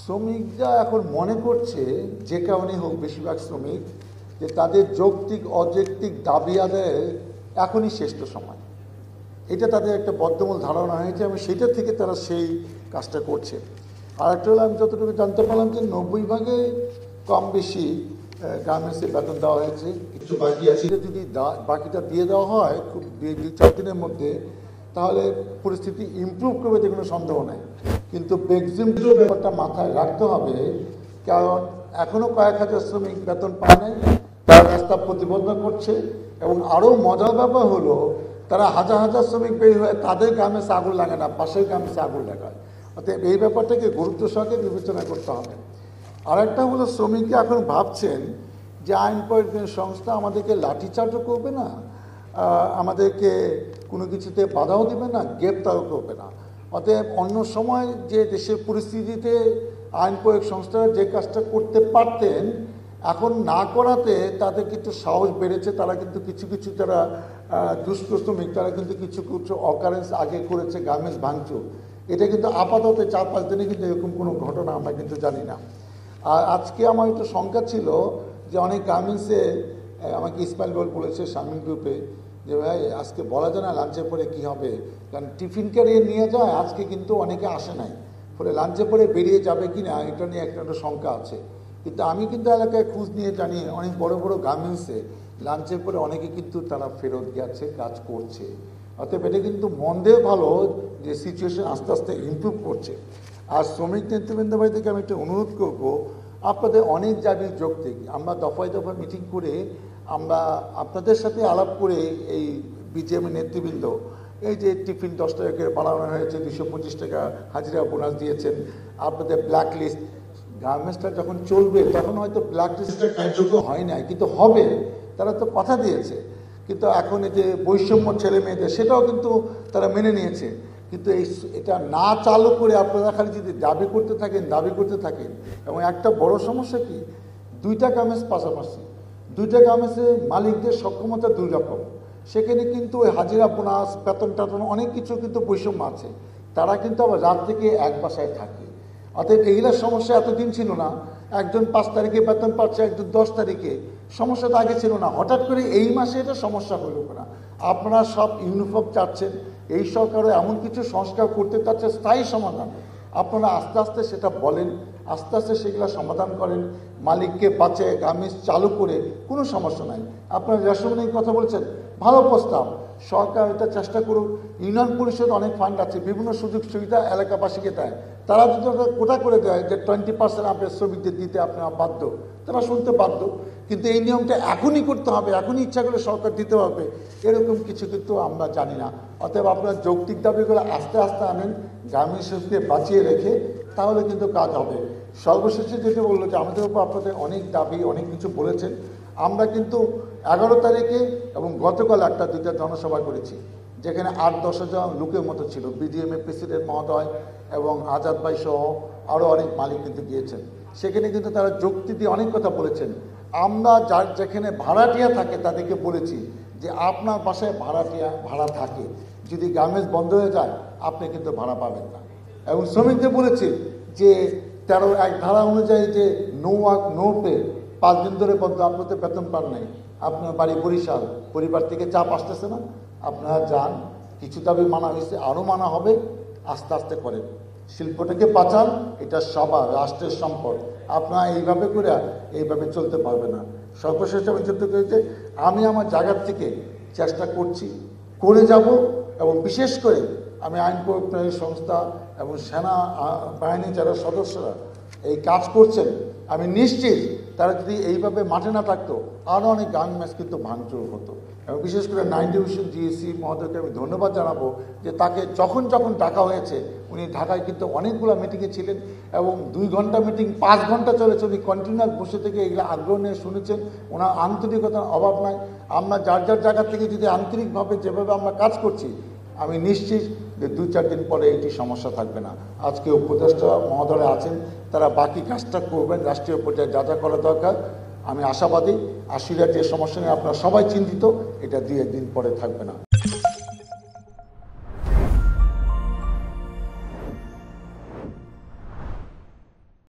শ্রমিকরা এখন মনে করছে, যে কারণে হোক বেশিরভাগ শ্রমিক, যে তাদের যৌক্তিক অযৌক্তিক দাবি আদায়ের এখনই শ্রেষ্ঠ সময়। এটা তাদের একটা বদ্ধমূল ধারণা হয়েছে এবং সেটা থেকে তারা সেই কাজটা করছে। আর একটা হলো, আমি যতটুকু জানতে পারলাম যে 90 ভাগে কম বেশি গার্মেন্টসে বেতন দেওয়া হয়েছে, কিছু বাকি আছে। যদি বাকিটা দিয়ে দেওয়া হয় খুব 2-4 দিনের মধ্যে, তাহলে পরিস্থিতি ইমপ্রুভ করবে, যে কোনো সন্দেহ নাই। কিন্তু বেক্সিমটির ব্যাপারটা মাথায় রাখতে হবে, কারণ এখনও কয়েক হাজার শ্রমিক বেতন পায় নাই, তারা রাস্তা প্রতিবন্ধ করছে। এবং আরও মজার ব্যাপার হলো, তারা হাজার হাজার শ্রমিক বের হয়ে তাদের গার্মেন্টসে আগুন লাগে না, পাশের গার্মেন্টসে আগুন লাগায়। অতএব এই ব্যাপারটাকে গুরুত্ব সহকারে বিবেচনা করতে হবে। আরেকটা হলো, শ্রমিকরা এখন ভাবছেন যে আইন প্রয়োগকারী সংস্থা আমাদেরকে লাঠিচার্জও করবে না, আমাদেরকে কোনো কিছুতে বাধাও দেবে না, গ্রেপ্তারও করবে না। অতএব অন্য সময় যে দেশের পরিস্থিতিতে আইন প্রয়োগ সংস্থারা যে কাজটা করতে পারতেন, এখন না করাতে তাদের কিন্তু সাহস বেড়েছে। তারা কিন্তু কিছু কিছু যারা দুষ্ট শ্রমিক, তারা কিন্তু কিছু কিছু অকারেন্স আগে করেছে, গার্মেন্টস ভাঙচুর। এটা কিন্তু আপাতত 4-5 দিনে কিন্তু এরকম কোনো ঘটনা আমরা কিন্তু জানি না। আর আজকে আমার একটু শঙ্কা ছিল যে অনেক গার্মেন্টসে আমাকে ইসমাইল বলেছে শামিল গ্রুপে, যে ভাই আজকে বলা যায় না লাঞ্চের পরে কী হবে, কারণ টিফিন ক্যারিয়ে নিয়ে যায়, আজকে কিন্তু অনেকে আসে নাই, ফলে লাঞ্চের পরে বেরিয়ে যাবে কি না এটা নিয়ে একটা শঙ্কা আছে। কিন্তু আমি কিন্তু এলাকায় খোঁজ নিয়ে জানি অনেক বড় বড় গার্মেন্টসে লাঞ্চের পরে অনেকে কিন্তু তারা ফেরত গেছে, কাজ করছে। অতএব এটা কিন্তু মন্দের ভালো যে সিচুয়েশন আস্তে আস্তে ইমপ্রুভ করছে। আর শ্রমিক নেতৃবৃন্দ ভাই থেকে আমি একটা অনুরোধ করবো, আপনাদের অনেক দাবি যৌক্তিক, আমরা দফায় দফায় মিটিং করে, আমরা আপনাদের সাথে আলাপ করে এই বিজেপি নেতৃবৃন্দ, এই যে টিফিন 10 টাকা করে বাড়ানো হয়েছে, 225 টাকা হাজিরা বোনাস দিয়েছেন, আপনাদের ব্ল্যাক লিস্ট, গার্মেন্টসটা যখন চলবে তখন হয়তো ব্ল্যাক লিস্টটা কার্যকর হয় না, কিন্তু হবে, তারা তো কথা দিয়েছে। কিন্তু এখন এই যে বৈষম্য ছেলে মেয়েদের, সেটাও কিন্তু তারা মেনে নিয়েছে। কিন্তু এটা না চালু করে আপনারা খালি যদি দাবি করতে থাকেন, এবং একটা বড় সমস্যা কি, 2টা গার্মেন্টস পাশাপাশি, 2টা গার্মেন্টসের মালিকদের সক্ষমতা 2 রকম। সেখানে কিন্তু ওই হাজিরা বোনাস, বেতন টেতন অনেক কিছু কিন্তু বৈষম্য আছে। তারা কিন্তু আবার রাত থেকে এক বাসায় থাকে। অতএব এইগুলোর সমস্যা এতদিন ছিল না, একজন 5 তারিখে বেতন পাচ্ছে, একজন 10 তারিখে। সমস্যাটা আগে ছিল না, হঠাৎ করে এই মাসে এটা সমস্যা হইল না। আপনারা সব ইউনিফর্ম চাচ্ছেন, এই সরকারও এমন কিছু সংস্কার করতে চাচ্ছে, স্থায়ী সমাধান। আপনারা আস্তে আস্তে সেটা বলেন, আস্তে আস্তে সেগুলো সমাধান করেন, মালিককে বাঁচে গার্মেন্টস চালু করে, কোনো সমস্যা নাই। আপনারা রেশন নিয়ে কথা বলছেন, ভালো প্রস্তাব, সরকার এটা চেষ্টা করুক। ইউনিয়ন পরিষদ অনেক ফান্ড আছে, বিভিন্ন সুযোগ সুবিধা এলাকাবাসীকে দেয়। তারা যদি কোটা করে দেয় যে 20% আপনার শ্রমিকদের দিতে আপনারা বাধ্য, তারা শুনতে বাধ্য। কিন্তু এই নিয়মটা এখনই করতে হবে, এখনই ইচ্ছা করে সরকার দিতে হবে, এরকম কিছু কিন্তু আমরা জানি না। অতএব আপনার যৌক্তিক দাবিগুলো আস্তে আস্তে আনেন, গার্মেন্টসকে বাঁচিয়ে রেখে, তাহলে কিন্তু কাজ হবে। সর্বশেষে যেটা বললো যে আমাদের উপর আপনাদের অনেক দাবি, অনেক কিছু বলেছেন। আমরা কিন্তু 11 তারিখে এবং গতকাল 1-2টা জনসভা করেছি, যেখানে 8-10 হাজার লোকের মতো ছিল। বিডিএমএ প্রেসিডেন্ট মহোদয় এবং আজাদ ভাই সহ আরও অনেক মালিক কিন্তু গিয়েছেন। সেখানে কিন্তু তারা যুক্তি দিয়ে অনেক কথা বলেছেন। আমরা যার যেখানে ভাড়াটিয়া থাকে তাদেরকে বলেছি যে আপনার বাসায় ভাড়া থাকে, যদি গার্মেন্টস বন্ধ হয়ে যায় আপনি কিন্তু ভাড়া পাবেন না। এবং শ্রমিকদের বলেছি যে 13(1) ধারা অনুযায়ী যে নো ওয়ার্ক নো পে, 5 দিন ধরে আপনাদের বেতন পান নাই, আপনার বাড়ি বরিশাল, পরিবার থেকে চাপ আসতেছে না, আপনারা যান, কিছু দাবি মানা হয়েছে, আরও মানা হবে, আস্তে আস্তে করেন, শিল্পটাকে বাঁচান। এটা সবার রাষ্ট্রের সম্পদ, আপনারা এইভাবে করে এইভাবে চলতে পারবে না। সর্বশেষ আমি যুদ্ধ করেছে, আমি আমার জায়গার থেকে চেষ্টা করছি, করে যাব। এবং বিশেষ করে আমি আইন প্রয়োগকারী সংস্থা এবং সেনা বাহিনী যারা সদস্যরা এই কাজ করছেন, আমি নিশ্চিত তারা যদি এইভাবে মাঠে না থাকতো, আরও অনেক গার্মেন্টস কিন্তু ভাঙচুর হতো। এবং বিশেষ করে 9 ডিভিশন জিএসি মহোদয়কে আমি ধন্যবাদ জানাবো যে তাকে যখন ডাকা হয়েছে, উনি ঢাকায় কিন্তু অনেকগুলো মিটিংয়ে ছিলেন এবং 2 ঘন্টা মিটিং 5 ঘন্টা চলেছে, উনি কন্টিনিউয়াস বসে থেকে এগুলো আগ্রহ নিয়ে শুনেছেন। ওনার আন্তরিকতার অভাব নাই। আমরা যার জায়গা থেকে যদি আন্তরিকভাবে যেভাবে আমরা কাজ করছি, আমি নিশ্চিত যে 2-4 দিন পরে এটি সমস্যা থাকবে না। আজকে উপদেষ্টা মহোদয় আছেন, তারা বাকি কাজটা করবেন, রাষ্ট্রীয় পর্যায়ে যা যা করা দরকার। আমি আশাবাদী, আশিরা যে সমস্যা নিয়ে আপনারা সবাই চিন্তিত, এটা 2 দিন পরে থাকবে না।